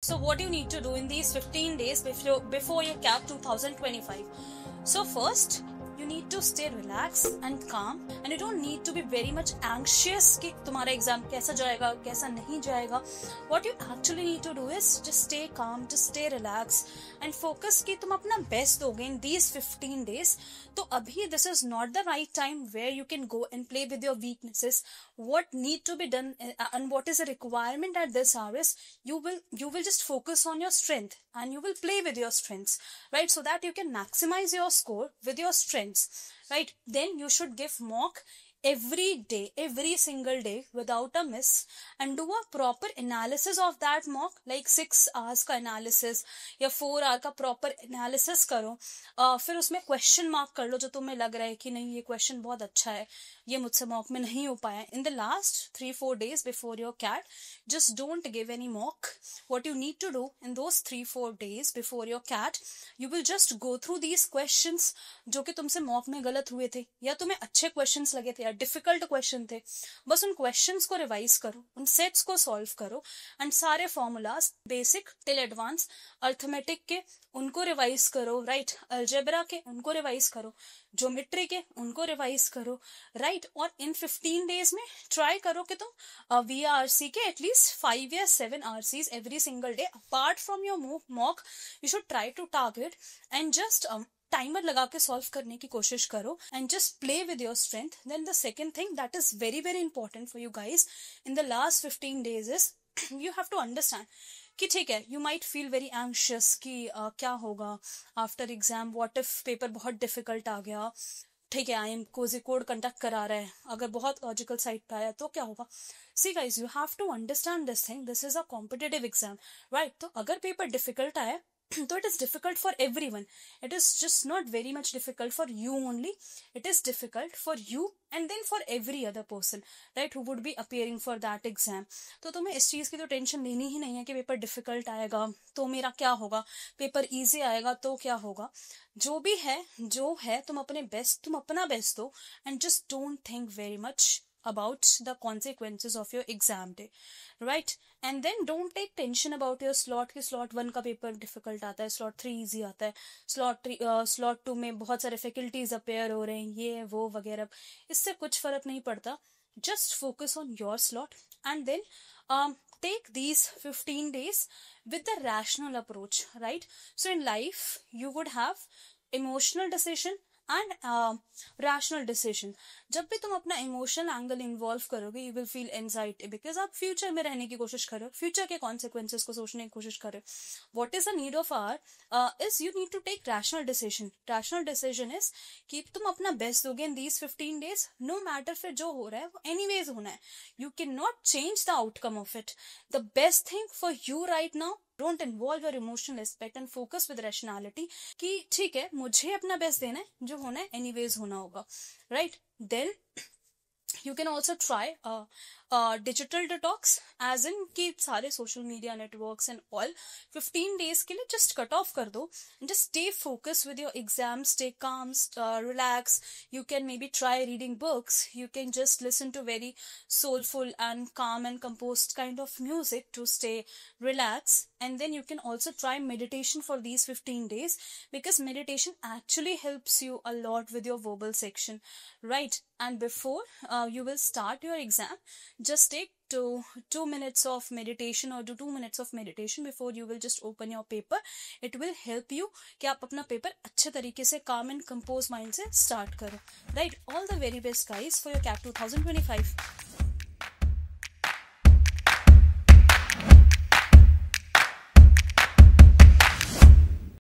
So what you need to do in these 15 days before your CAP 2025? So first, you need to stay relaxed and calm, and you don't need to be very much anxious कि तुम्हारा exam कैसा जाएगा कैसा नहीं जाएगा. What you actually need to do is just stay calm, just stay relaxed and focus कि तुम अपना best दोगे in these 15 days. तो अभी this is not the right time where you can go and play with your weaknesses. What need to be done and what is a requirement at this hour is you will just focus on your strength and you will play with your strengths, right? So that you can maximize your score with your strengths, right? Then you should give mock every day, every single day without a miss, and do a proper analysis of that mock, like 6 hours का analysis या 4 hour का proper analysis करो. फिर उसमें question mark कर लो जो तुम्हें लग रहा है कि नहीं ये question बहुत अच्छा है, ये मुझसे mock में नहीं हो पाया. In the last 3-4 days before your CAT, just don't give any mock. What you need to do in those 3-4 days before your CAT, you will just go through these questions जो कि तुमसे mock में गलत हुए थे या तुम्हें अच्छे questions लगे थे या डिफिकल्ट क्वेश्चन थे. बस उन क्वेश्चंस को रिवाइज करो, उन सेट्स को सॉल्व करो एंड सारे formulas basic till advance arithmetic के उनको रिवाइज करो, राइट? अलजेब्रा के उनको रिवाइज करो, ज्योमेट्री के उनको रिवाइज करो, राइट? और इन 15 डेज में ट्राई करो कि तुम VRC के एटलीस्ट 5 या 7 RCs every single day apart from your mock you should try to target and just timer लगा के सॉल्व करने की कोशिश करो and just play with your strength. Then the second thing that is very very important for you guys in the last 15 days is you have to understand कि ठीक है you might feel very anxious कि क्या होगा after exam, what if paper बहुत difficult आ गया, ठीक है IIM कोझिकोड कंडक्ट करा रहा है, अगर बहुत लॉजिकल साइड पे आया तो क्या होगा. See guys, you have to understand this thing, this is a competitive exam, right? तो अगर पेपर डिफिकल्ट आया so it is difficult for everyone. It is just not very much difficult for you only. It is difficult for you and then for every other person, right, who would be appearing for that exam. तो तुम्हें इस चीज की तो tension लेनी ही नहीं है कि पेपर डिफिकल्ट आएगा तो मेरा क्या होगा, पेपर इजी आएगा तो क्या होगा. जो है तुम अपना बेस्ट दो and just don't think very much about the consequences of your exam day, right? And then don't take tension about your slot कि slot 1 का पेपर डिफिकल्ट आता है, slot 3 इजी आता है, slot 2 में बहुत सारे फैकल्टीज अपेयर हो रहे हैं, ये वो वगैरह. इससे कुछ फर्क नहीं पड़ता. just focus on your slot and then take these 15 days with the rational approach, right? So in life you would have emotional decision and rational decision. जब भी तुम अपना इमोशनल एंगल इन्वॉल्व करोगे you will feel anxiety because आप future में रहने की कोशिश कर रहे हो, फ्यूचर के कॉन्सिक्वेंसेस को सोचने की कोशिश कर रहे हो. What is the need of hour is you need to take rational decision. Rational decision is कि तुम अपना बेस्ट दोगे in these 15 days, no matter फिर जो हो रहा है वो एनीवेज होना है. You can not change the outcome of it. The best thing for you right now, don't involve your emotional aspect and focus with rationality कि ठीक है मुझे अपना बेस्ट देना है, जो होना है एनीवेज होना होगा, right? Then you can also try digital detox, as in कि सारे social media networks and all 15 days के लिए just cut off कर दो and just stay focused with your exams, stay calm, relax. You can maybe try reading books, you can just listen to very soulful and calm and composed kind of music to stay relaxed. And then you can also try meditation for these 15 days because meditation actually helps you a lot with your verbal section, right? And before you will start your exam, just take 2 minutes of meditation or do 2 minutes of meditation before you will just open your paper. It will help you कि आप अपना paper अच्छे तरीके से calm and composed mind से start करो, right? All the very best guys for your CAT 2025.